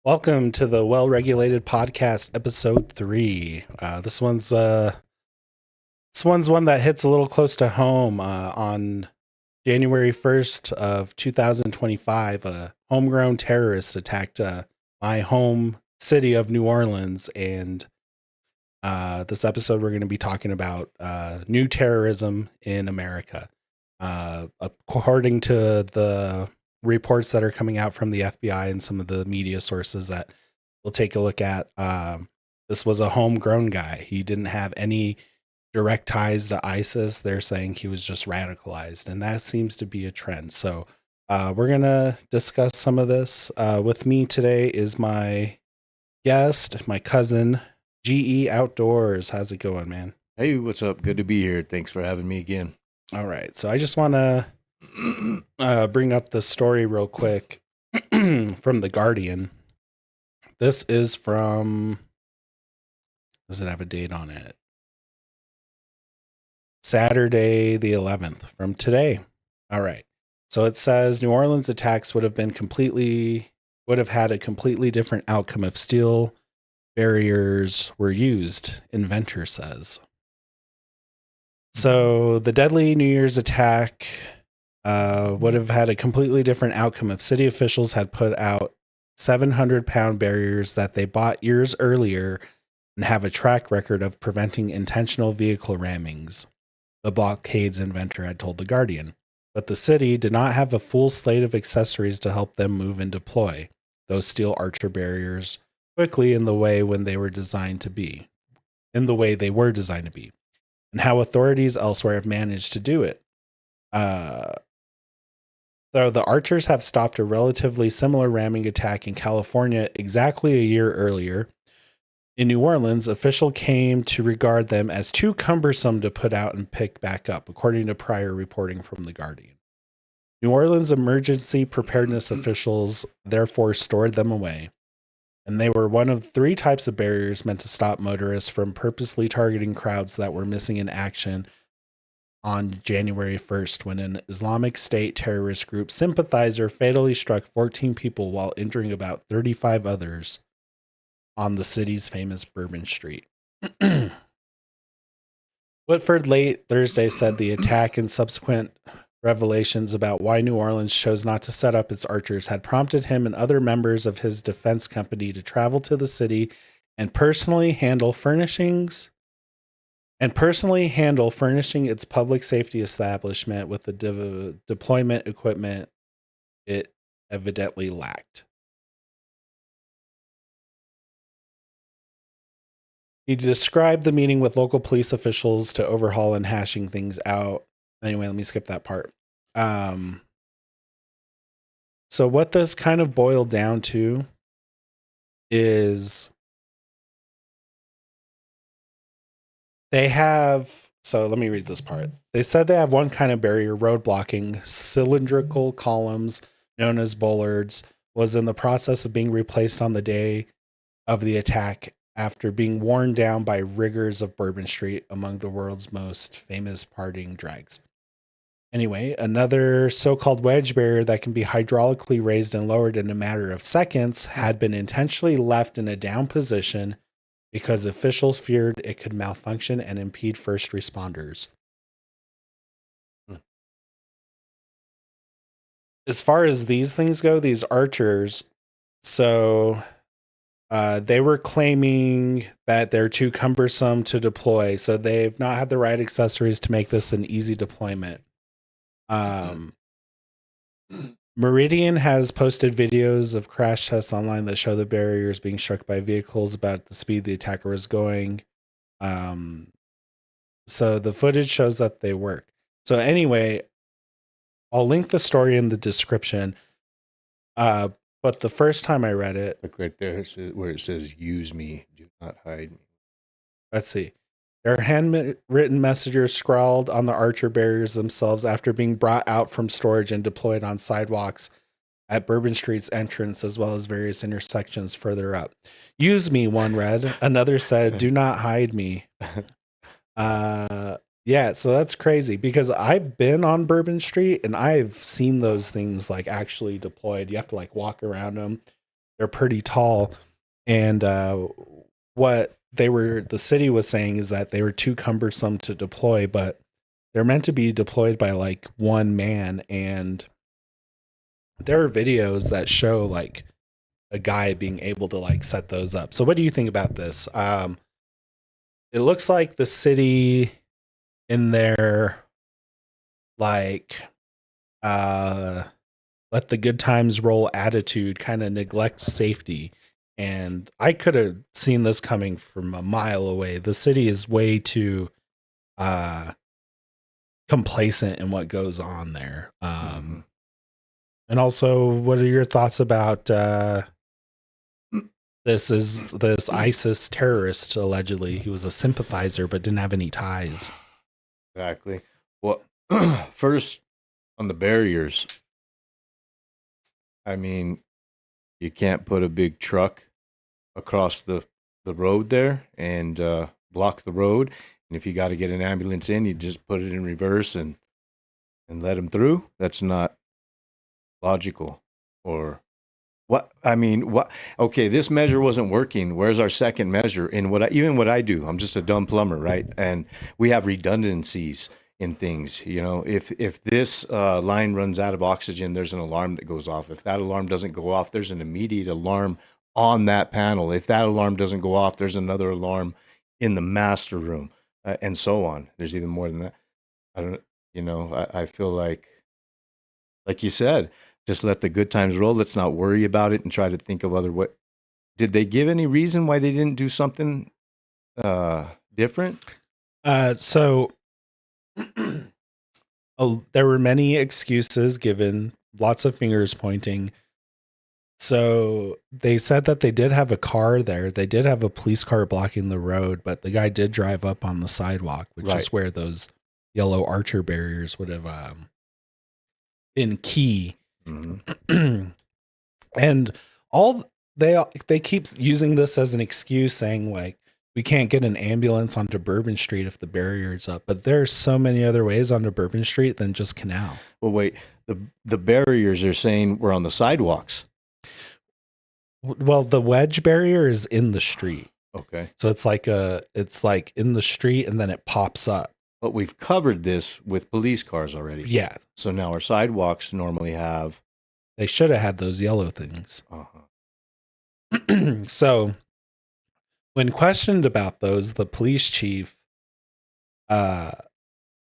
Welcome to the Well-Regulated Podcast, episode 3. This one's one that hits a little close to home. On January 1st of 2025, a homegrown terrorist attacked my home city of New Orleans, and this episode we're going to be talking about new terrorism in America. According to the reports that are coming out from the FBI and some of the media sources that we'll take a look at, this was a homegrown guy. He didn't have any direct ties to ISIS. They're saying he was just radicalized, and that seems to be a trend. So we're going to discuss some of this. With me today is my guest, my cousin, GE Outdoors. How's it going, man? Hey, what's up? Good to be here. Thanks for having me again. All right. So I just want to bring up the story real quick from The Guardian. This is from, does it have a date on it? Saturday the 11th, from today. All right. So it says New Orleans attacks would have had a completely different outcome if steel barriers were used, inventor says. So the deadly New Year's attack would have had a completely different outcome if city officials had put out 700-pound barriers that they bought years earlier and have a track record of preventing intentional vehicle rammings, the blockade's inventor had told The Guardian. But the city did not have a full slate of accessories to help them move and deploy those steel archer barriers quickly in the way they were designed to be, and how authorities elsewhere have managed to do it. So the archers have stopped a relatively similar ramming attack in California exactly a year earlier. In New Orleans, officials came to regard them as too cumbersome to put out and pick back up, according to prior reporting from The Guardian. New Orleans emergency preparedness officials therefore stored them away, and they were one of 3 types of barriers meant to stop motorists from purposely targeting crowds that were missing in action on January 1st, when an Islamic State terrorist group sympathizer fatally struck 14 people while injuring about 35 others on the city's famous Bourbon Street. Whitford late Thursday said the attack and subsequent revelations about why New Orleans chose not to set up its archers had prompted him and other members of his defense company to travel to the city and personally handle furnishing its public safety establishment with the deployment equipment it evidently lacked. He described the meeting with local police officials to overhaul and hashing things out. Anyway, let me skip that part. So what this kind of boiled down to is so let me read this part. They said they have one kind of barrier, road blocking, cylindrical columns known as bollards, was in the process of being replaced on the day of the attack after being worn down by riggers of Bourbon Street, among the world's most famous partying drags. Anyway, another so-called wedge barrier that can be hydraulically raised and lowered in a matter of seconds had been intentionally left in a down position because officials feared it could malfunction and impede first responders. As far as these things go, these archers, so they were claiming that they're too cumbersome to deploy, so they've not had the right accessories to make this an easy deployment. Meridian has posted videos of crash tests online that show the barriers being struck by vehicles about the speed the attacker was going. So the footage shows that they work. So anyway, I'll link the story in the description. But the first time I read it, Look right there where it says, "Use me, do not hide me." let's see. Their handwritten messages scrawled on the archer barriers themselves after being brought out from storage and deployed on sidewalks at Bourbon Street's entrance, as well as various intersections further up. Use me, one read. Another said, do not hide me. Yeah, so that's crazy because I've been on Bourbon Street and I've seen those things like actually deployed. You have to like walk around them. they're pretty tall. And what the city was saying is that they were too cumbersome to deploy, but they're meant to be deployed by like one man. And there are videos that show like a guy being able to like set those up. So what do you think about this? It looks like the city in their like let the good times roll attitude kind of neglects safety. And I could have seen this coming from a mile away. The city is way too complacent in what goes on there. And also, what are your thoughts about this ISIS terrorist? Allegedly, he was a sympathizer but didn't have any ties. Exactly. Well, first on the barriers, I mean, you can't put a big truck across the road there and block the road. And if you got to get an ambulance in, you just put it in reverse and let them through. That's not logical. Or what? I mean, what? Okay, this measure wasn't working. Where's our second measure? And what I do, I'm just a dumb plumber, right? And we have redundancies in things. You know, if this line runs out of oxygen, there's an alarm that goes off. If that alarm doesn't go off, there's an immediate alarm on that panel. If that alarm doesn't go off, there's another alarm in the master room, and so on. There's even more than that. I don't, you know, I feel like you said, just let the good times roll. Let's not worry about it and try to think of other what. Did they give any reason why they didn't do something different? So there were many excuses given, lots of fingers pointing. So they said that they did have a car there. They did have a police car blocking the road, but the guy did drive up on the sidewalk, which is where those yellow Archer barriers would have been key. Mm-hmm. And they keep using this as an excuse, saying like, we can't get an ambulance onto Bourbon Street if the barrier's up. But there's so many other ways onto Bourbon Street than just Canal. Well, wait, the barriers are saying we're on the sidewalks. Well, the wedge barrier is in the street. Okay. So it's like in the street and then it pops up. But we've covered this with police cars already. Yeah. So now our sidewalks normally have. They should have had those yellow things. Uh-huh. So when questioned about those, the police chief,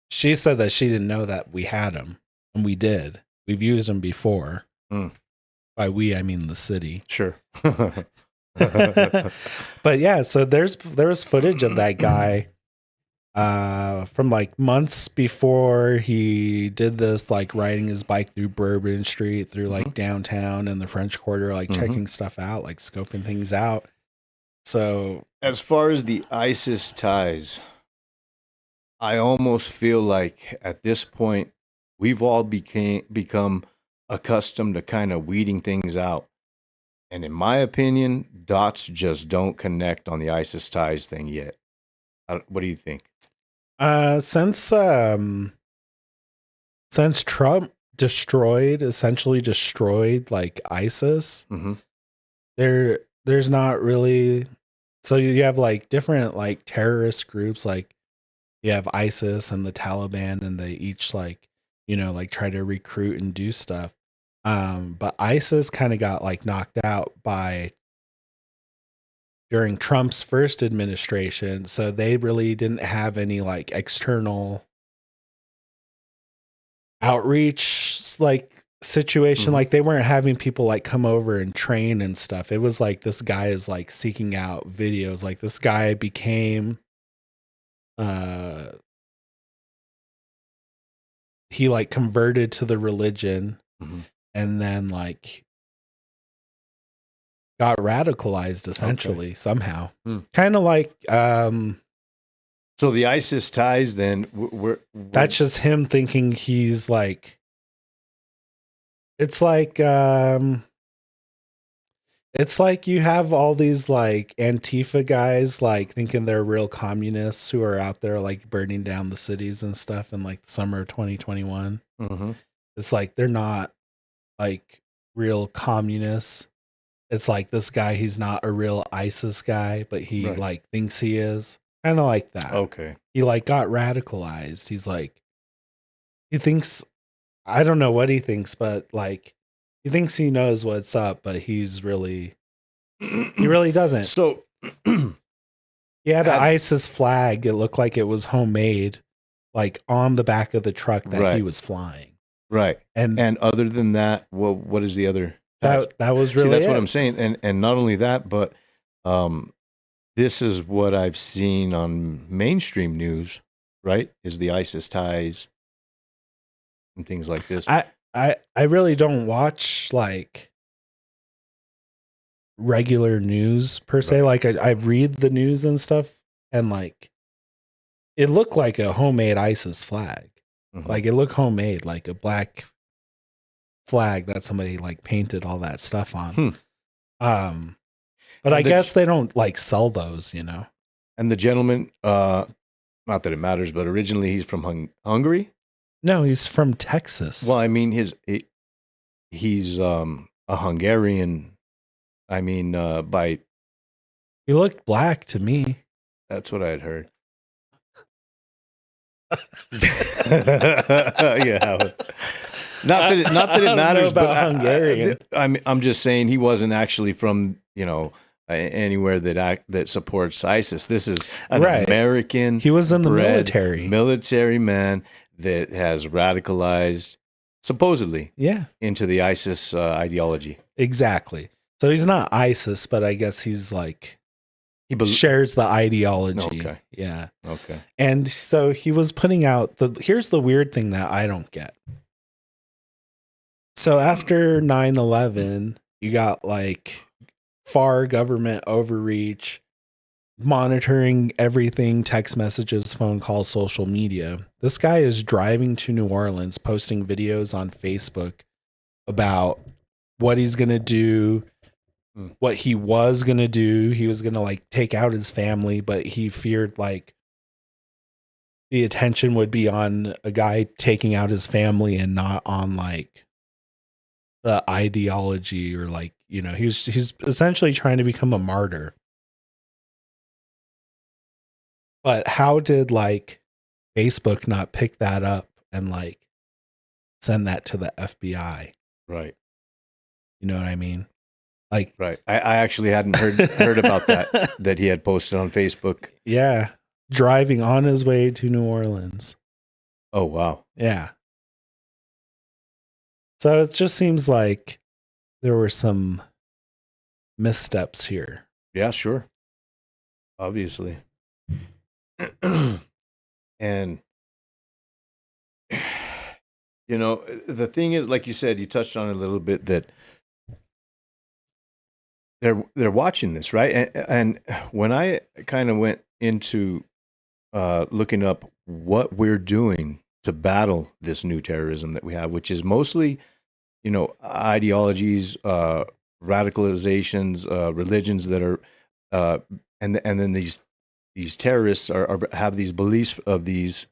she said that she didn't know that we had them, and we did. We've used them before. By we, I mean the city. Sure. But yeah, so there was footage of that guy from like months before he did this, like riding his bike through Bourbon Street, through like downtown and the French Quarter, like checking stuff out, like scoping things out. So as far as the ISIS ties, I almost feel like at this point we've all become accustomed to kind of weeding things out. And in my opinion, dots just don't connect on the ISIS ties thing yet. What do you think? Since Trump essentially destroyed like ISIS, there's not really. So you have like different like terrorist groups, like you have ISIS and the Taliban, and they each like, you know, like try to recruit and do stuff. But ISIS kind of got like knocked out during Trump's first administration. So they really didn't have any like external outreach like situation. Like they weren't having people like come over and train and stuff. It was like this guy is like seeking out videos. Like this guy became he like converted to the religion and then like got radicalized essentially somehow. Kind of like so the ISIS ties then we're that's just him thinking he's like it's like you have all these like Antifa guys like thinking they're real communists who are out there like burning down the cities and stuff in like the summer of 2021. It's like they're not like real communists. it's like this guy, he's not a real ISIS guy, but he Right. like thinks he is. Kind of like that. Okay. He like got radicalized. He's like, he thinks, I don't know what he thinks, but like he thinks he knows what's up, but he really doesn't. So He had an As- ISIS flag. It looked like it was homemade, like on the back of the truck that he Right. was flying. right. And And other than that, what is the other? that was really See, that's what it. I'm saying. And not only that, but this is what I've seen on mainstream news, right? Is the ISIS ties and things like this. I really don't watch like regular news per se. Right. Like I read the news and stuff, and like it looked like a homemade ISIS flag. Mhm. Like it looked homemade, like a black flag that somebody like painted all that stuff on. But I guess they don't like sell those, you know. And the gentleman, not that it matters, but originally he's from Hungary. No, he's from Texas. Well, I mean, he's a Hungarian. I mean, by he looked black to me. that's what I had heard. Yeah. Not that it matters, but Hungarian. I'm just saying he wasn't actually from anywhere that supports ISIS. This is an American. He was in the military man that has radicalized, supposedly, into the ISIS ideology. Exactly. So he's not ISIS, but I guess he's like he shares the ideology. Okay. Yeah. Okay. And so he was putting out here's the weird thing that I don't get. So after 9/11, you got like far government overreach, monitoring everything, text messages, phone calls, social media. This guy is driving to New Orleans, posting videos on Facebook about what he's going to do, what he was going to do. He was going to like take out his family, but he feared like the attention would be on a guy taking out his family and not on like the ideology or like, you know, he's essentially trying to become a martyr. But how did like Facebook not pick that up and like send that to the FBI? Right. You know what I mean? Like, right. I actually hadn't heard about that he had posted on Facebook. Yeah. Driving on his way to New Orleans. Oh, wow. Yeah. So it just seems like there were some missteps here. Yeah, sure. Obviously. And, you know, the thing is, like you said, you touched on it a little bit, that they're watching this, right? And when I kind of went into looking up what we're doing to battle this new terrorism that we have, which is mostly, you know, ideologies, radicalizations, religions that are, and then these terrorists have these beliefs of these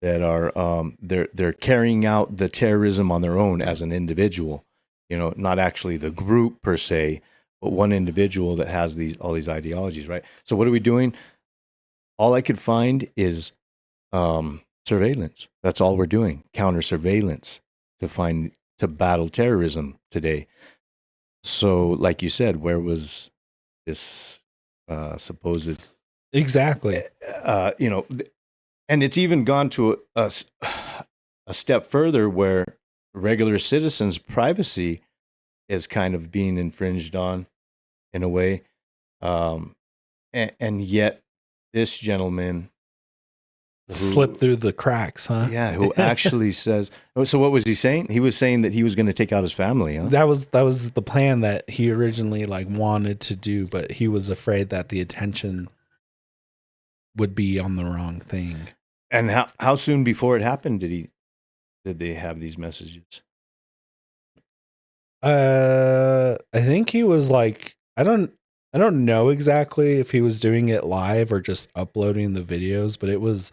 that are they're carrying out the terrorism on their own as an individual, you know, not actually the group per se, but one individual that has all these ideologies, right? So what are we doing? All I could find is surveillance. That's all we're doing. Counter surveillance to battle terrorism today. So, like you said, where was this supposed? Exactly. You know, and it's even gone to a step further where regular citizens' privacy is kind of being infringed on in a way. And yet this gentleman slipped through the cracks, huh? Yeah, who actually says, so what was he saying? He was saying that he was going to take out his family, huh? That was the plan that he originally like wanted to do, but he was afraid that the attention would be on the wrong thing. And how soon before it happened did they have these messages? I think he was like, I don't know exactly if he was doing it live or just uploading the videos, but it was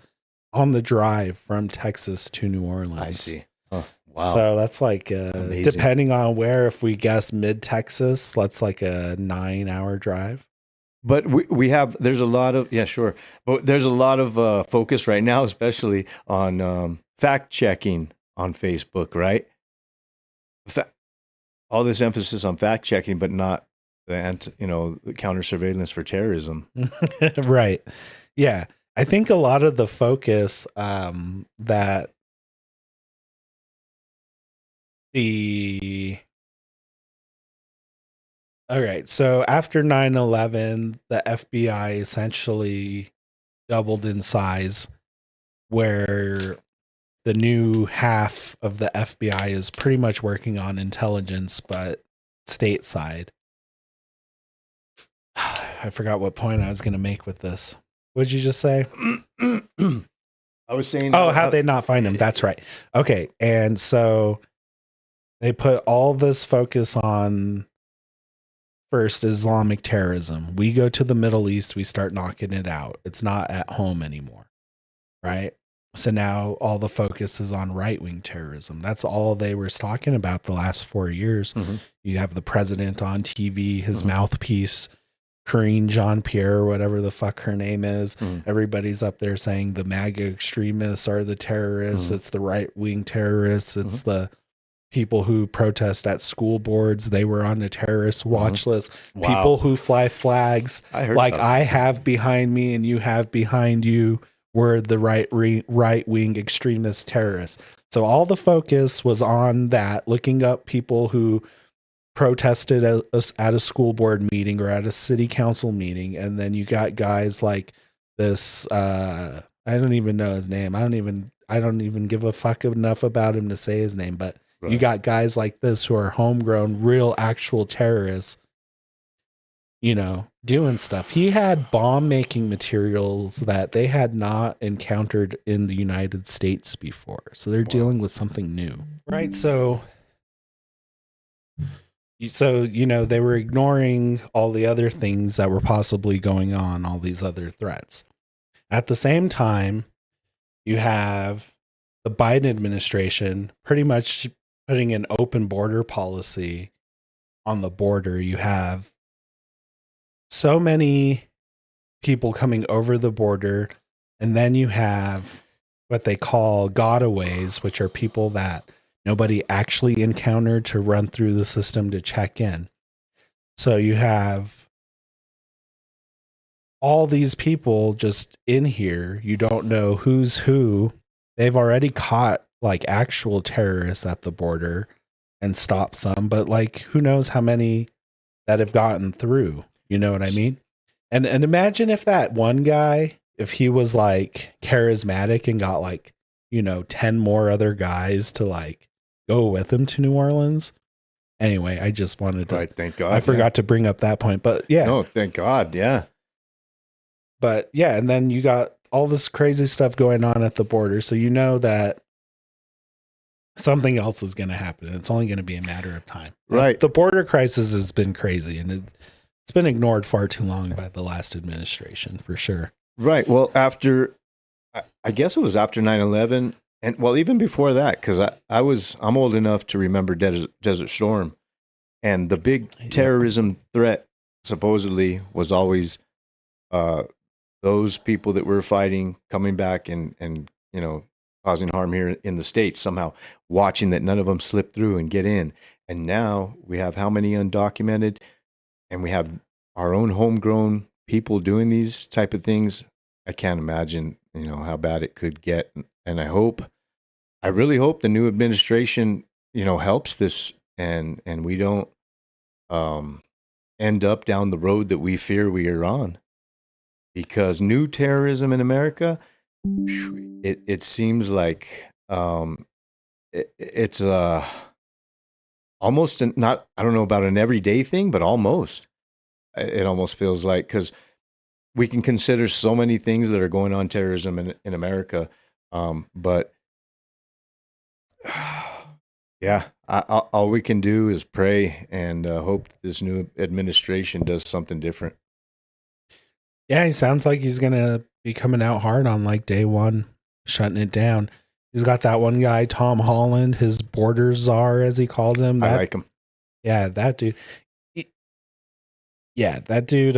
on the drive from Texas to New Orleans. I see. Oh, Wow. So that's like, Amazing. depending on where, if we guess mid Texas, that's like a 9-hour drive. But we have, there's a lot of, yeah, sure. But there's a lot of focus right now, especially on fact checking on Facebook, right? All this emphasis on fact checking, but not the counter surveillance for terrorism. Right. Yeah. I think a lot of the focus that all right. So after 9/11, the FBI essentially doubled in size, where the new half of the FBI is pretty much working on intelligence, but stateside. I forgot what point I was going to make with this. What'd you just say? I was saying, oh, how'd they not find him? That's right. Okay. And so they put all this focus on first Islamic terrorism. We go to the Middle East, we start knocking it out. It's not at home anymore. Right. So now all the focus is on right-wing terrorism. That's all they were talking about the last 4 years. Mm-hmm. You have the president on TV, his mouthpiece, Karine Jean-Pierre, or whatever the fuck her name is. Everybody's up there saying the MAGA extremists are the terrorists. It's the right-wing terrorists. It's the people who protest at school boards. They were on the terrorist watch list. Wow. People who fly flags like I have behind me and you have behind you were the right-wing extremist terrorists. So all the focus was on that, looking up people who protested at a school board meeting or at a city council meeting. And then you got guys like this, I don't even know his name. I don't even give a fuck enough about him to say his name, but you got guys like this who are homegrown, real actual terrorists, doing stuff. He had bomb making materials that they had not encountered in the United States before. So they're dealing with something new. Right. So, they were ignoring all the other things that were possibly going on, all these other threats. At the same time, you have the Biden administration pretty much putting an open border policy on the border. You have so many people coming over the border, and then you have what they call gotaways, which are people that nobody actually encountered to run through the system to check in. So you have all these people just in here. You don't know who's who. They've already caught like actual terrorists at the border and stopped some, but like who knows how many that have gotten through. You know what I mean? And imagine if that one guy, if he was like charismatic and got like, 10 more other guys to like go with him to New Orleans. Anyway, I just wanted to, thank God. I forgot to bring up that point, but yeah. No, thank God. Yeah. But yeah. And then you got all this crazy stuff going on at the border. So you know that something else is going to happen. It's only going to be a matter of time. Right. The border crisis has been crazy, and it's been ignored far too long by the last administration, for sure. Right. Well, I guess it was after 9/11, and well, even before that, because I'm old enough to remember Desert Storm, and the big terrorism threat supposedly was always those people that were fighting coming back and causing harm here in the States, somehow watching that none of them slip through and get in. And now we have how many undocumented, and we have our own homegrown people doing these type of things. I can't imagine, how bad it could get. And I really hope the new administration, helps this and we don't end up down the road that we fear we are on. Because new terrorism in America, it seems like it's almost not, I don't know about an everyday thing, but almost. It almost feels like, because we can consider so many things that are going on terrorism in America, but yeah, all we can do is pray and hope this new administration does something different. Yeah, he sounds like he's going to be coming out hard on like day one, shutting it down. He's got that one guy, Tom Holland, his border czar, as he calls him. I like him. Yeah, that dude. That dude,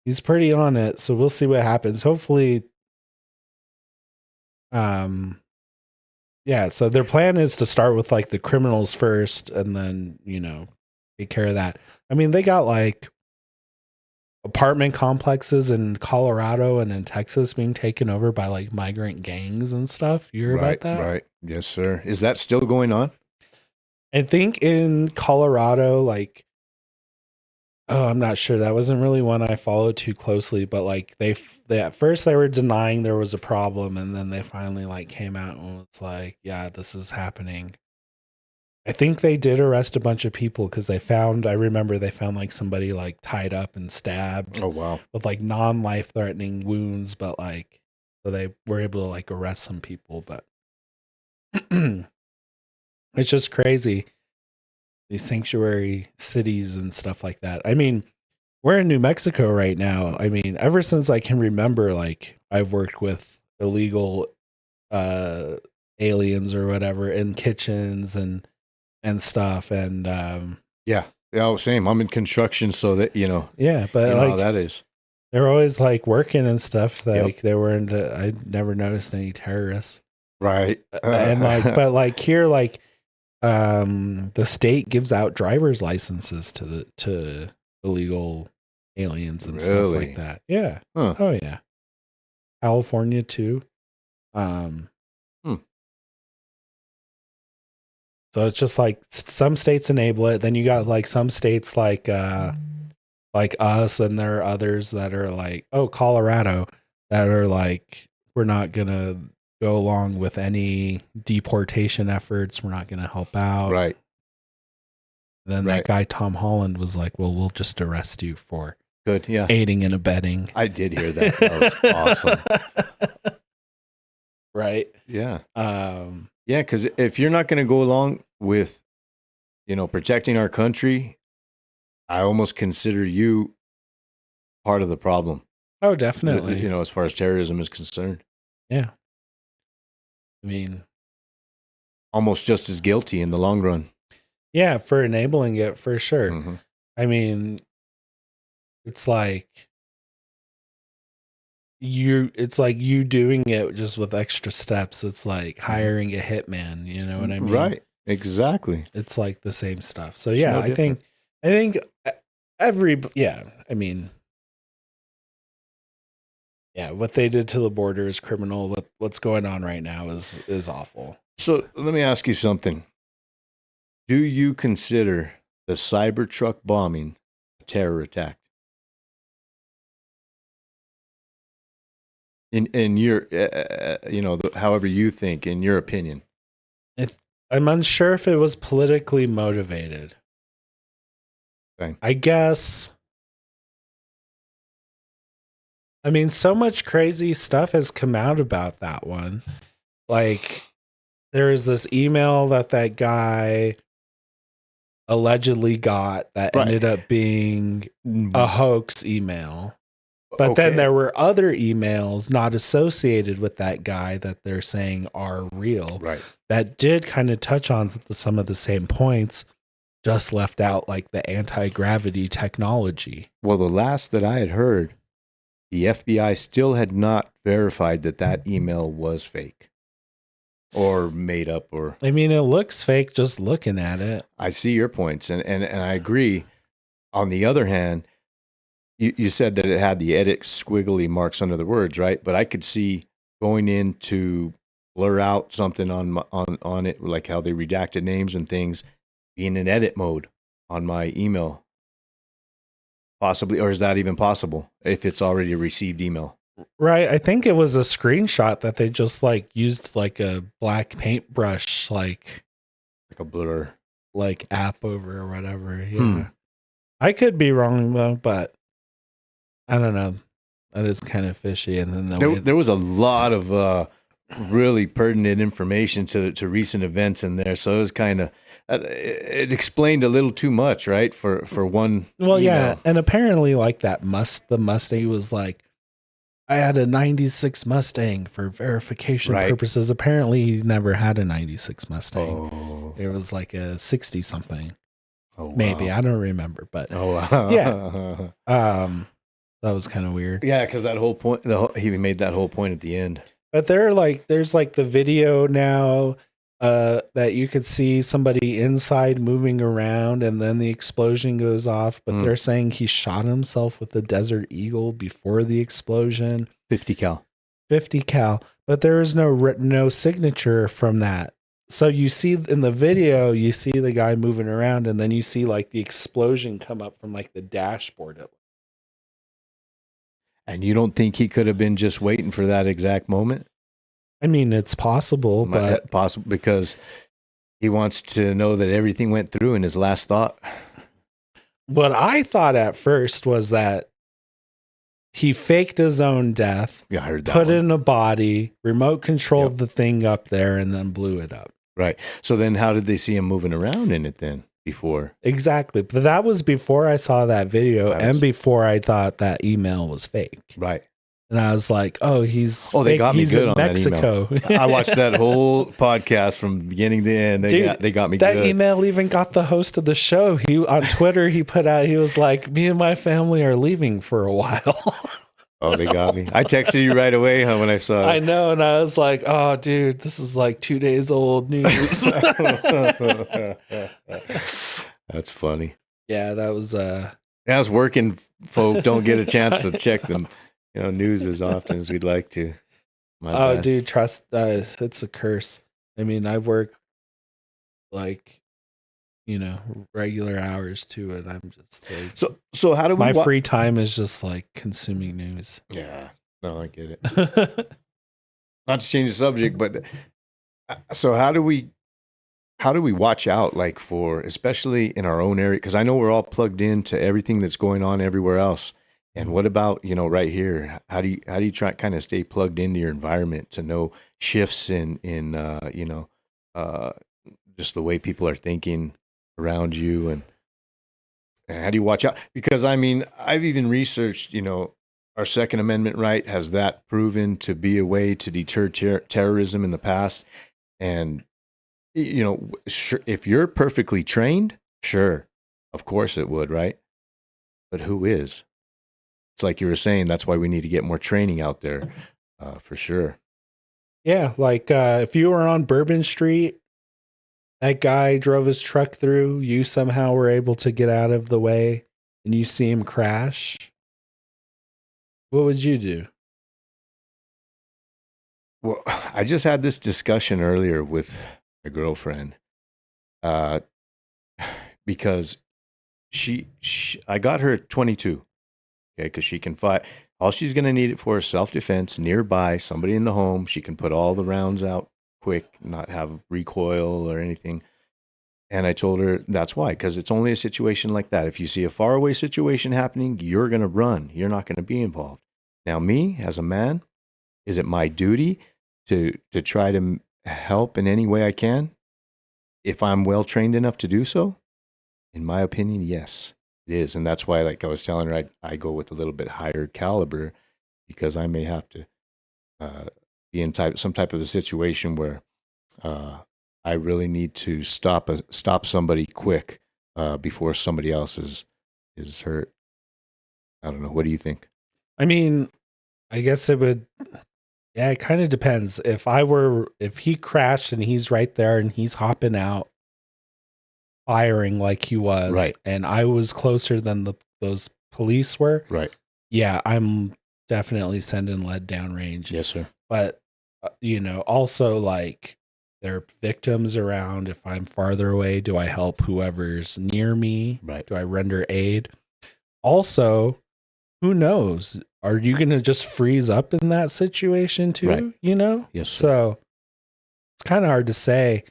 he's pretty on it. So we'll see what happens. Hopefully, so their plan is to start with like the criminals first and then, take care of that. I mean, they got like apartment complexes in Colorado and in Texas being taken over by like migrant gangs and stuff. You hear about that? Right. Yes, sir. Is that still going on? I think in Colorado, like, I'm not sure. That wasn't really one I followed too closely, but like they at first they were denying there was a problem, and then they finally like came out and was like, yeah, this is happening. I think they did arrest a bunch of people because I remember they found like somebody like tied up and stabbed. Oh, wow. With like non-life threatening wounds, but like, so they were able to like arrest some people, but it's just crazy. These sanctuary cities and stuff like that. I mean, we're in New Mexico right now. I mean, ever since I can remember, like I've worked with illegal aliens or whatever in kitchens and stuff. And same. I'm in construction, so that but like how that is. They're always like working and stuff. Like they were into. I never noticed any terrorists. Right. And like, but like here, like the state gives out driver's licenses to illegal aliens and stuff like that. Yeah. Huh. Oh yeah. California too. So it's just like some states enable it. Then you got like some states like us, and there are others that are like, Colorado, that are like, we're not gonna go along with any deportation efforts. We're not gonna help out. Right. Then that guy Tom Holland was like, well, we'll just arrest you for aiding and abetting. I did hear that. That was awesome. Right. Yeah. Yeah, because if you're not going to go along with, protecting our country, I almost consider you part of the problem. Oh, definitely. As far as terrorism is concerned. Yeah. I mean, almost just as guilty in the long run. Yeah, for enabling it, for sure. Mm-hmm. I mean, it's like you doing it just with extra steps. It's like hiring a hitman, you know what I mean? Right. Exactly. It's like the same stuff. So yeah, I think I mean, yeah, what they did to the border is criminal. What's going on right now is awful. So let me ask you something. Do you consider the Cybertruck bombing a terror attack? In your, however you think, in your opinion? I'm unsure if it was politically motivated. Okay. I guess. I mean, so much crazy stuff has come out about that one. Like, there is this email that guy allegedly got that ended up being a hoax email. But then there were other emails not associated with that guy that they're saying are real. Right. That did kind of touch on some of the same points, just left out like the anti-gravity technology. Well, the last that I had heard, the FBI still had not verified that email was fake or made up. Or I mean, it looks fake just looking at it. I see your points, and I agree. On the other hand, you said that it had the edit squiggly marks under the words, right? But I could see going in to blur out something on it, like how they redacted names and things, being in edit mode on my email. Possibly, or is that even possible if it's already a received email? Right. I think it was a screenshot that they just like used like a black paintbrush, like a blur, like app over or whatever. Yeah. I could be wrong though, but I don't know. That is kind of fishy. And then there was a lot of really pertinent information to recent events in there, so it was kind of it explained a little too much, right? For one. Well, email. Yeah, and apparently, like the Mustang was like I had a 96 Mustang for verification purposes. Apparently, he never had a 96 Mustang. Oh. It was like a 60 something. Oh, maybe. wow. I don't remember, but wow. Yeah. That was kind of weird. Yeah, because that whole point, he made that whole point at the end. But there's like the video now that you could see somebody inside moving around, and then the explosion goes off. But they're saying he shot himself with the Desert Eagle before the explosion. 50 cal. But there is no signature from that. So you see in the video, you see the guy moving around, and then you see like the explosion come up from like the dashboard. And you don't think he could have been just waiting for that exact moment? I mean, it's possible, but possible because he wants to know that everything went through in his last thought. What I thought at first was that he faked his own death, Yeah, I heard that. put in a body, remote controlled the thing up there, and then blew it up. Right. So then how did they see him moving around in it then before? Exactly. But that was before I saw that video and before I thought that email was fake. Right. And I was like, oh, they got me good on Mexico. that email. I watched that whole podcast from beginning to end. They got me that good. That email even got the host of the show. He on Twitter, he put out, he was like, me and my family are leaving for a while. Oh, they got me. I texted you right away when I saw it. I know. And I was like, oh, dude, this is like 2 days old news. That's funny. Yeah, that was As working folk don't get a chance to check them, news as often as we'd like to. Dude, trust it's a curse. I mean, I work like regular hours too, and I'm just like, so how do we my free time is just like consuming news. Yeah, no, I get it. Not to change the subject, but so how do we watch out, like, for, especially in our own area? Because I know we're all plugged into everything that's going on everywhere else. And what about, right here? How do you try kind of stay plugged into your environment to know shifts in just the way people are thinking around you, and how do you watch out? Because I mean, I've even researched, our Second Amendment right, has that proven to be a way to deter terrorism in the past? And sure, if you're perfectly trained, sure, of course it would, right? But who is? It's like you were saying, that's why we need to get more training out there, for sure. Yeah, like if you were on Bourbon Street, that guy drove his truck through, you somehow were able to get out of the way, and you see him crash, what would you do? Well, I just had this discussion earlier with a girlfriend, because I got her at 22, okay, because she can fight. All she's going to need it for is self-defense, nearby, somebody in the home. She can put all the rounds out quick, not have recoil or anything. And I told her that's why, because it's only a situation like that. If you see a faraway situation happening, you're going to run. You're not going to be involved. Now, me, as a man, is it my duty to try to help in any way I can? If I'm well trained enough to do so? In my opinion, yes, it is. And that's why, like I was telling her, I go with a little bit higher caliber, because I may have to be in some type of a situation where I really need to stop somebody quick before somebody else is hurt. I don't know. What do you think? I mean, I guess it would. Yeah, it kind of depends. If he crashed and he's right there and he's hopping out, firing like he was, right, and I was closer than those police were, right? Yeah, I'm definitely sending lead down range. Yes, sir. But also, like, there are victims around. If I'm farther away, do I help whoever's near me? Right. Do I render aid? Also, who knows? Are you going to just freeze up in that situation too? Right. Yes, sir. So it's kind of hard to say.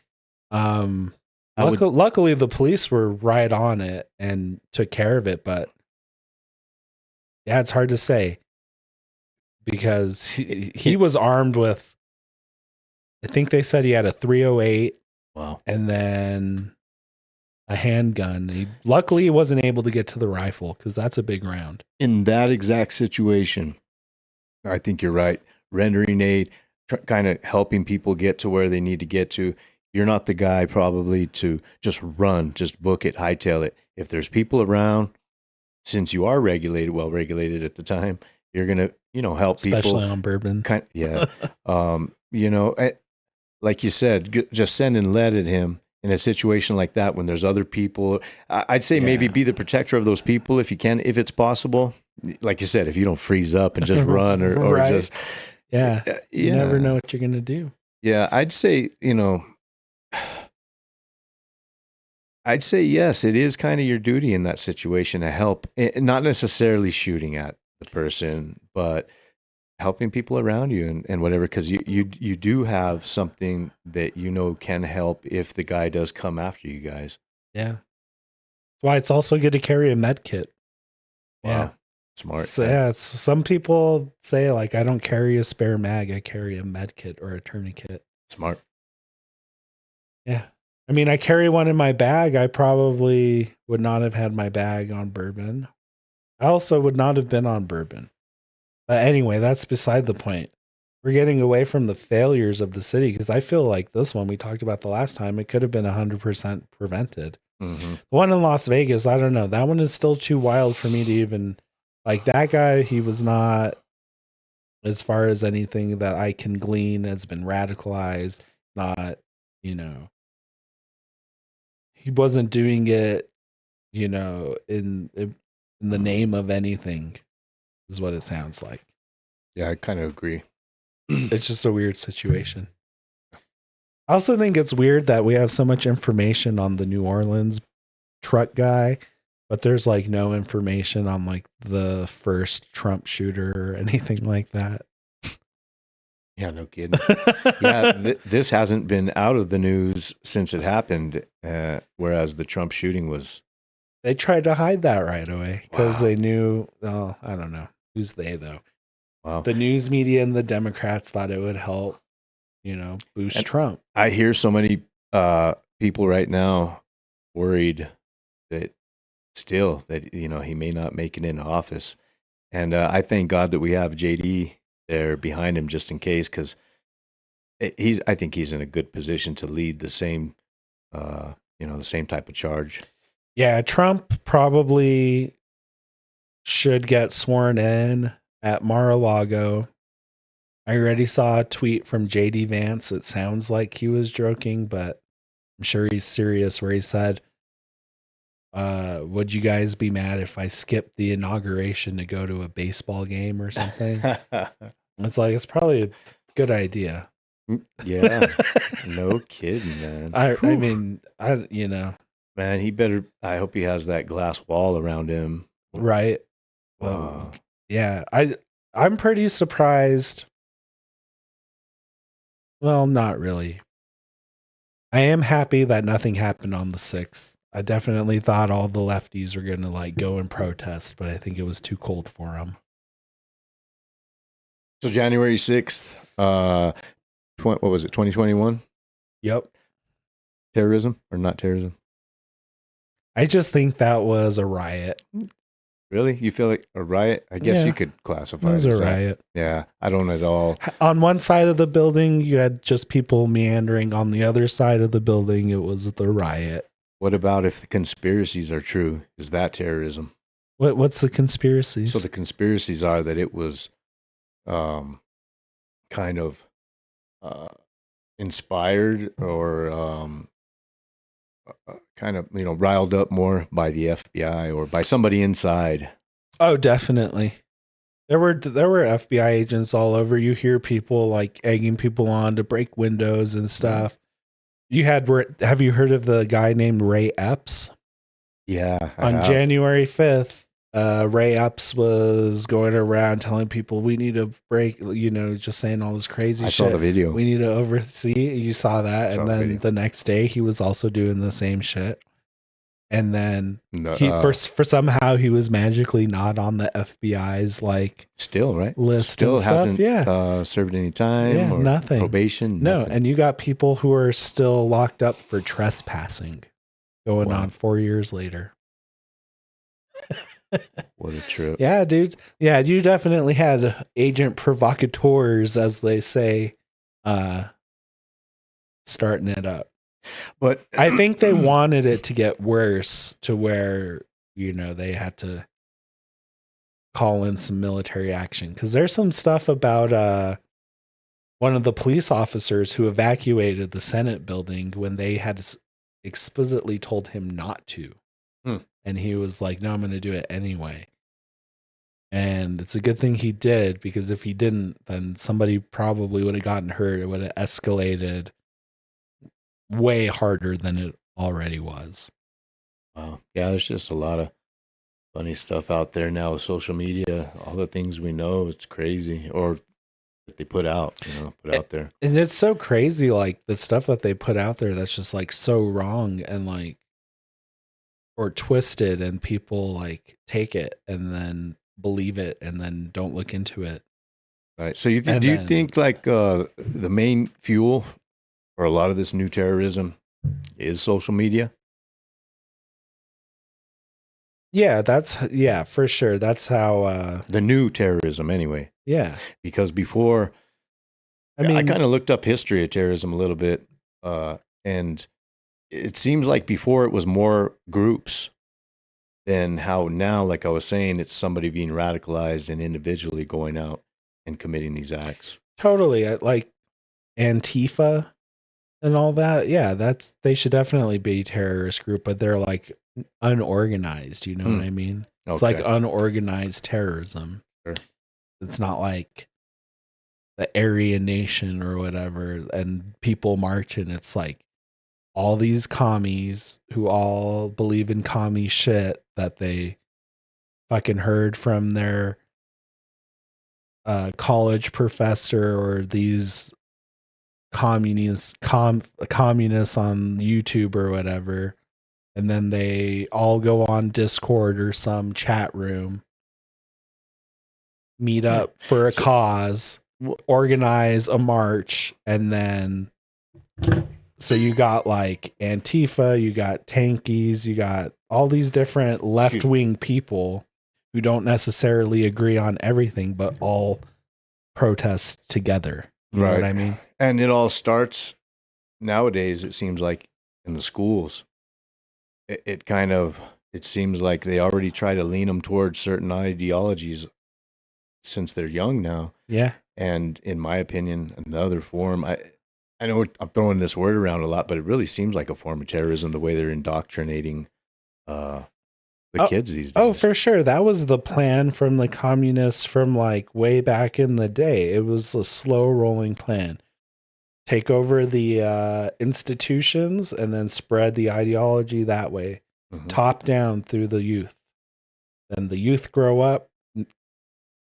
Luckily, the police were right on it and took care of it. But yeah, it's hard to say, because he was armed with, I think they said he had a .308. Wow. And then a handgun. Luckily, he wasn't able to get to the rifle, because that's a big round. In that exact situation, I think you're right. Rendering aid, kind of helping people get to where they need to get to. You're not the guy probably to just run, just book it, hightail it. If there's people around, since you are regulated, well regulated at the time, you're gonna, help Especially people. on bourbon. Yeah. Like you said, just send and let at him in a situation like that when there's other people. I'd say maybe Yeah. be the protector of those people if you can, if it's possible. Like you said, if you don't freeze up and just run or Right. just, Yeah. You yeah. never know what you're going to do. Yeah, I'd say, I'd say yes, it is kind of your duty in that situation to help, not necessarily shooting at the person, but helping people around you and whatever, because you do have something that can help if the guy does come after you guys. Yeah. That's why it's also good to carry a med kit. Wow. Yeah. Smart. So, yeah, some people say like I don't carry a spare mag, I carry a med kit or a tourniquet. Smart. Yeah. I mean, I carry one in my bag. I probably would not have had my bag on bourbon. I also would not have been on bourbon. But anyway, that's beside the point. We're getting away from the failures of the city because I feel like this one we talked about the last time, it could have been 100% prevented. Mm-hmm. The one in Las Vegas, I don't know. That one is still too wild for me to even like that guy. He was not, as far as anything that I can glean, has been radicalized. Not, he wasn't doing it, in the name of anything, is what it sounds like. Yeah, I kind of agree. It's just a weird situation. I also think it's weird that we have so much information on the New Orleans truck guy, but there's like no information on like the first Trump shooter or anything like that. Yeah, no kidding. Yeah, this hasn't been out of the news since it happened, whereas the Trump shooting was. They tried to hide that right away because Wow. they knew, I don't know. Who's they, though? Wow. The news media and the Democrats thought it would help, boost Trump. I hear so many people right now worried that he may not make it into office. And I thank God that we have JD there behind him just in case, because I think he's in a good position to lead the same, the same type of charge. Yeah, Trump probably should get sworn in at Mar-a-Lago. I already saw a tweet from JD Vance. It sounds like he was joking, but I'm sure he's serious, where he said, would you guys be mad if I skipped the inauguration to go to a baseball game or something? It's like, it's probably a good idea. Yeah. No kidding, man. I mean, man, he better, I hope he has that glass wall around him. Right. Well, yeah, I'm pretty surprised. Well, not really. I am happy that nothing happened on the 6th. I definitely thought all the lefties were going to like go and protest, but I think it was too cold for them. So January 6th, what was it, 2021? Yep. Terrorism or not terrorism? I just think that was a riot. Really? You feel like a riot? I guess you could classify it as a riot. Yeah, I don't at all. On one side of the building, you had just people meandering. On the other side of the building, it was the riot. What about if the conspiracies are true? Is that terrorism? What's the conspiracies? So the conspiracies are that it was kind of inspired or kind of, riled up more by the FBI or by somebody inside. Oh, definitely. There were FBI agents all over. You hear people like egging people on to break windows and stuff. Have you heard of the guy named Ray Epps? Yeah. On January 5th, Ray Epps was going around telling people we need to break, just saying all this crazy shit. I saw the video. We need to oversee. You saw that. And then the next day he was also doing the same shit. And then for somehow he was magically not on the FBI's still right list. Still hasn't yeah. Served any time or nothing. Probation. No, nothing. and you got people who are still locked up for trespassing going on 4 years later. What a trip. Yeah, dude. Yeah, you definitely had agent provocateurs, as they say, starting it up. But I think they wanted it to get worse to where, they had to call in some military action. Because there's some stuff about one of the police officers who evacuated the Senate building when they had explicitly told him not to. And he was like, no, I'm going to do it anyway. And it's a good thing he did, because if he didn't, then somebody probably would have gotten hurt. It would have escalated way harder than it already was. Wow. Yeah, there's just a lot of funny stuff out there now with social media. All the things we know, it's crazy. Or that they put out there. And it's so crazy, like the stuff that they put out there that's just like so wrong and like, or twisted, and people like take it and then believe it and then don't look into it. Right. So do you think like the main fuel for a lot of this new terrorism is social media? Yeah, for sure. That's how the new terrorism anyway. Yeah. Because before, I kind of looked up history of terrorism a little bit, and it seems like before it was more groups than how now, like I was saying, it's somebody being radicalized and individually going out and committing these acts. Totally. Like Antifa and all that. Yeah, they should definitely be a terrorist group, but they're like unorganized. You know what I mean? It's like unorganized terrorism. Sure. It's not like the Aryan Nation or whatever, and people marching. It's like all these commies who all believe in commie shit that they fucking heard from their college professor, or these communists on YouTube or whatever. And then they all go on Discord or some chat room, meet up for a cause, organize a march, and then so you got like Antifa, you got tankies, you got all these different left-wing people who don't necessarily agree on everything, but all protest together. You know what I mean? And it all starts nowadays, it seems like, in the schools. It seems like they already try to lean them towards certain ideologies since they're young now. Yeah. And in my opinion, another form, I know I'm throwing this word around a lot, but it really seems like a form of terrorism, the way they're indoctrinating the kids these days. Oh, for sure. That was the plan from the communists from like way back in the day. It was a slow rolling plan. Take over the institutions and then spread the ideology that way, top down through the youth. Then the youth grow up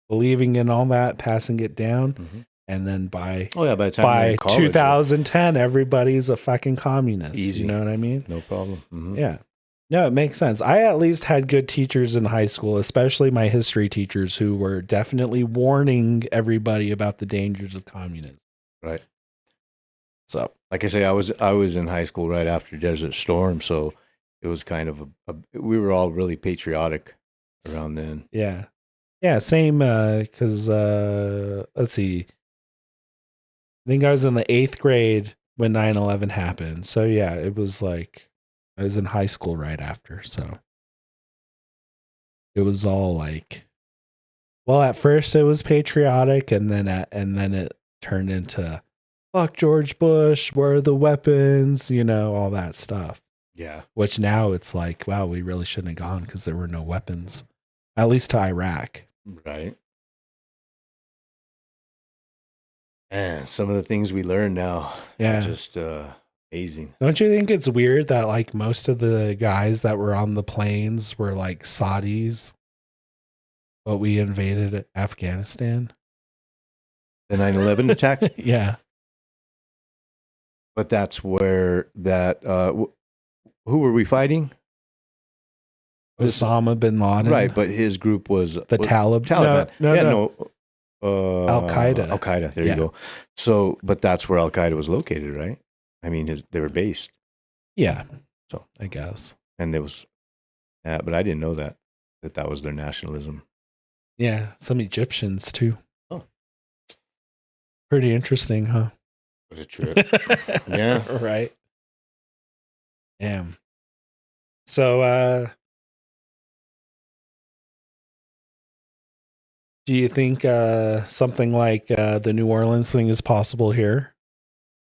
believing in all that, passing it down. And then by the time by 2010, everybody's a fucking communist. Easy. You know what I mean? No problem. Yeah. No, it makes sense. I at least had good teachers in high school, especially my history teachers, who were definitely warning everybody about the dangers of communism. Right. So, like I say, I was in high school right after Desert Storm, so it was kind of we were all really patriotic around then. Yeah. Yeah, same, because, let's see, I think I was in the 8th grade when 9/11 happened. So, yeah, it was like, I was in high school right after, so it was all like, well, at first it was patriotic, and then it turned into, fuck George Bush, where are the weapons, all that stuff. Yeah. Which now it's like, wow, we really shouldn't have gone because there were no weapons, at least to Iraq. Right. And some of the things we learn now are just amazing. Don't you think it's weird that like most of the guys that were on the planes were like Saudis, but we invaded Afghanistan? The 9/11 attack? Yeah. But that's where that, who were we fighting? Osama bin Laden. Right, but his group was the Taliban. No. Al-Qaeda. Al-Qaeda, there you go. So, but that's where Al-Qaeda was located, right? I mean, they were based. Yeah. So I guess. And there was, but I didn't know that. that was their nationalism. Yeah, some Egyptians too. Oh. Pretty interesting, huh? What a trip. Yeah. Right. Damn. So, do you think something like the New Orleans thing is possible here?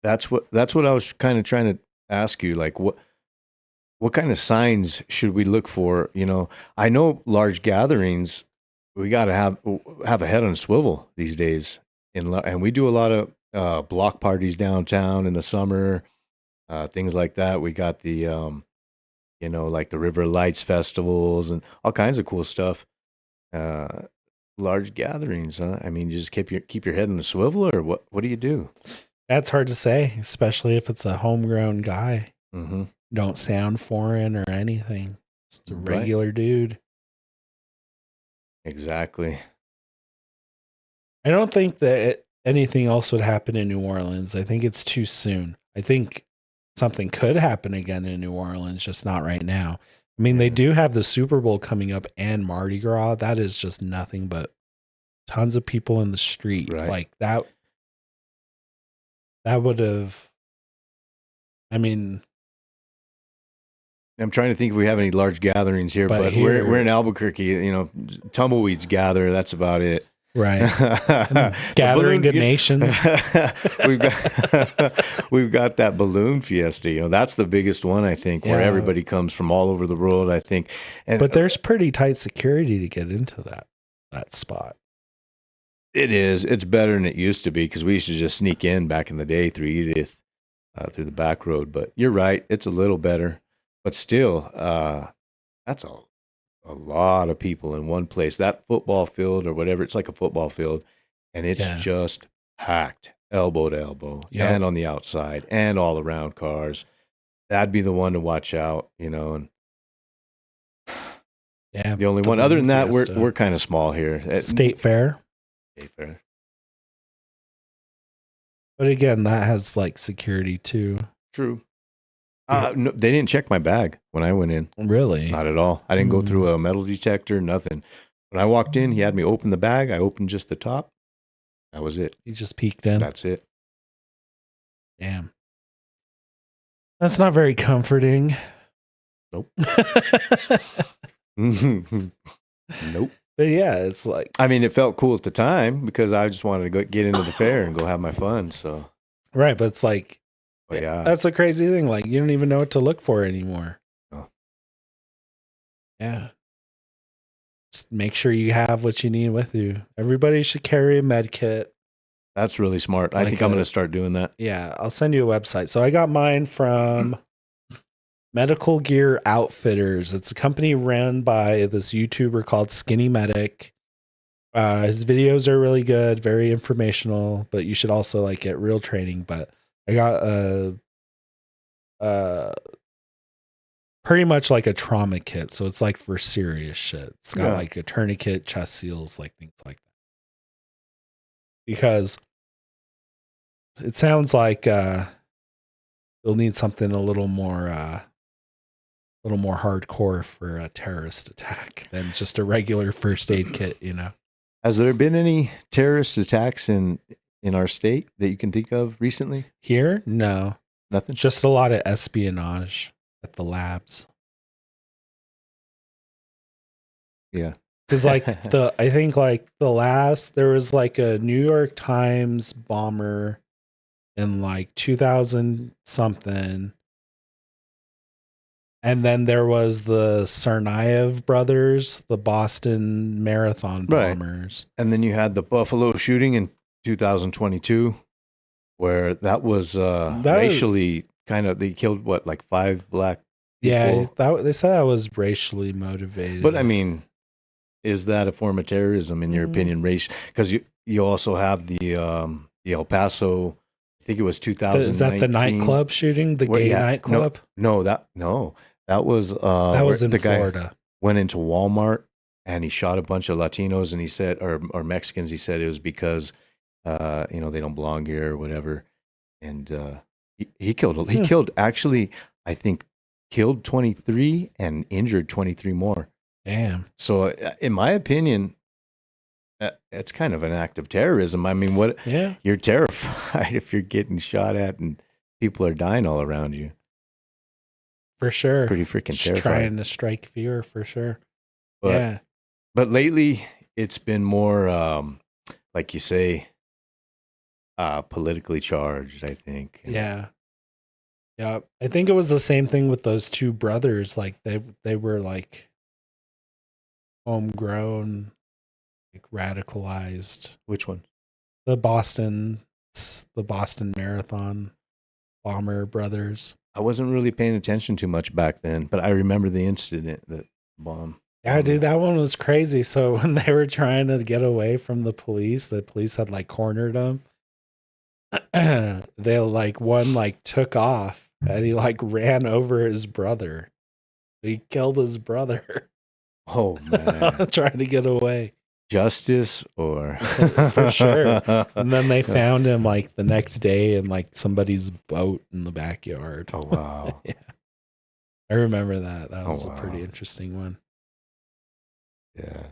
That's what I was kind of trying to ask you. Like, what kind of signs should we look for? You know, I know large gatherings, we got to have a head on a swivel these days. And we do a lot of block parties downtown in the summer, things like that. We got the, like the River Lights festivals and all kinds of cool stuff. Large gatherings, huh? I mean, you just keep your head on a swivel, or what do you do? That's hard to say, especially if it's a homegrown guy. Mm-hmm. Don't sound foreign or anything. Just a Right. regular dude. Exactly. I don't think that anything else would happen in New Orleans. I think it's too soon. I think something could happen again in New Orleans, just not right now. I mean, they do have the Super Bowl coming up and Mardi Gras. That is just nothing but tons of people in the street. Right. Like that would have, I mean, I'm trying to think if we have any large gatherings here, but we're in Albuquerque, you know, tumbleweeds gather. That's about it. Right. Gathering good nations. we've got that balloon fiesta. You know, that's the biggest one, I think, where everybody comes from all over the world, I think. But there's pretty tight security to get into that spot. It is. It's better than it used to be, because we used to just sneak in back in the day through Edith, through the back road. But you're right. It's a little better. But still, that's a lot of people in one place. That football field or whatever, it's like a football field, and it's just packed, elbow to elbow, and on the outside, and all around cars. That'd be the one to watch out, you know. And the only one. Other than that, we're kind of small here. State Fair. State Fair. But again, that has like security too. True. No, they didn't check my bag when I went in. Really? Not at all. I didn't go through a metal detector, nothing. When I walked in, he had me open the bag. I opened just the top. That was it. You just peeked in? That's it. Damn. That's not very comforting. Nope. Nope. But yeah, it's like... I mean, it felt cool at the time because I just wanted to go get into the fair and go have my fun, so... Right, but it's like... But yeah. That's a crazy thing. Like, you don't even know what to look for anymore. Oh. Yeah. Just make sure you have what you need with you. Everybody should carry a med kit. That's really smart. I think I'm going to start doing that. Yeah, I'll send you a website. So I got mine from Medical Gear Outfitters. It's a company run by this YouTuber called Skinny Medic. His videos are really good, very informational, but you should also like get real training. But I got pretty much like a trauma kit. So it's like for serious shit. It's got like a tourniquet, chest seals, like things like that. Because it sounds like you'll need something a little more hardcore for a terrorist attack than just a regular first aid kit, you know. Has there been any terrorist attacks in our state that you can think of recently? Here? No. Nothing? Just a lot of espionage at the labs. Yeah. Because like I think like there was like a New York Times bomber in like 2000 something. And then there was the Tsarnaev brothers, the Boston Marathon bombers. Right. And then you had the Buffalo shooting in 2022, where that was racially kind of, they killed what, like 5 black people? Yeah, they said that was racially motivated. But I mean, is that a form of terrorism in your opinion? Race? Because you also have the El Paso, I think it was 2019. Is that the nightclub shooting? The gay nightclub? No, that was in the Florida. Guy went into Walmart and he shot a bunch of Latinos, and he said, or Mexicans, he said it was because they don't belong here or whatever. And he killed actually, I think, killed 23 and injured 23 more. Damn. So, in my opinion, it's kind of an act of terrorism. I mean, what? Yeah, You're terrified if you're getting shot at and people are dying all around you. for sure. Pretty freaking Just terrified. trying to strike fear, for sure. But, yeah. But lately, it's been more, like you say, politically charged, I think. Yeah. Yeah. I think it was the same thing with those two brothers. Like they were like homegrown, like radicalized. Which one? The Boston Marathon bomber brothers. I wasn't really paying attention too much back then, but I remember the incident, that bomb. Yeah, dude, that one was crazy. So when they were trying to get away from the police had like cornered them. They like one like took off and he like ran over his brother. He killed his brother. Oh man. Trying to get away. Justice or For sure. And then they found him like the next day in like somebody's boat in the backyard. Oh wow. Yeah. I remember that. That was wow. a pretty interesting one. Yeah.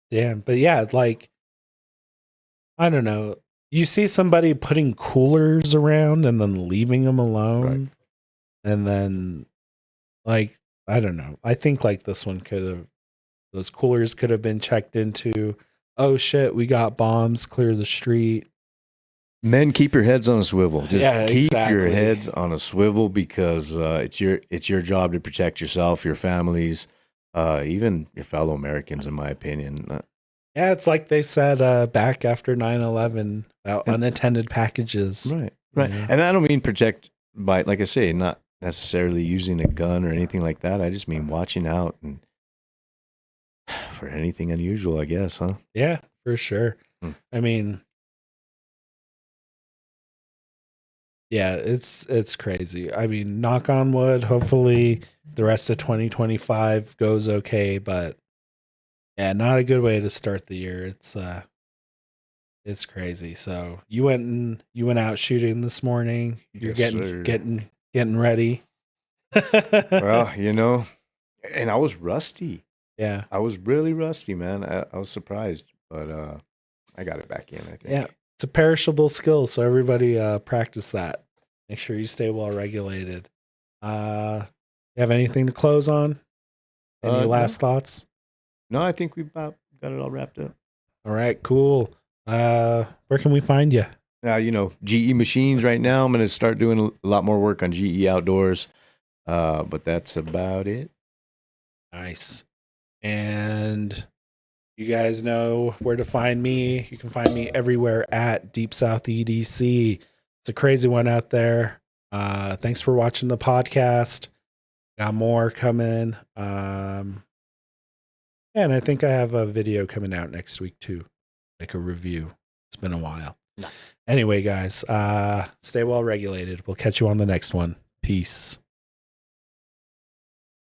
Damn. But yeah, like I don't know. You see somebody putting coolers around and then leaving them alone. Right. And then like I don't know. I think like this one those coolers could have been checked into. Oh shit, we got bombs, clear the street. Men, keep your heads on a swivel. Just keep exactly. your heads on a swivel, because it's your job to protect yourself, your families, even your fellow Americans, in my opinion. Yeah, it's like they said back after 9/11 about unattended packages. Right. Yeah. And I don't mean protect by, like I say, not necessarily using a gun or anything like that. I just mean watching out and for anything unusual, I guess, huh? Yeah, for sure. I mean, yeah, it's crazy. I mean, knock on wood, hopefully the rest of 2025 goes okay, but yeah, not a good way to start the year. It's crazy. So you went out shooting this morning. You're getting ready. Well, and I was rusty. Yeah. I was really rusty, man. I was surprised, but I got it back in, I think. Yeah. It's a perishable skill, so everybody practice that. Make sure you stay well regulated. You have anything to close on? Any last thoughts? No, I think we've about got it all wrapped up. All right, cool. Where can we find you? GE Machines right now. I'm going to start doing a lot more work on GE Outdoors, but that's about it. Nice. And you guys know where to find me. You can find me everywhere at Deep South EDC. It's a crazy one out there. Thanks for watching the podcast. Got more coming. And I think I have a video coming out next week too, like a review. It's been a while. No. Anyway, guys, stay well regulated. We'll catch you on the next one. Peace.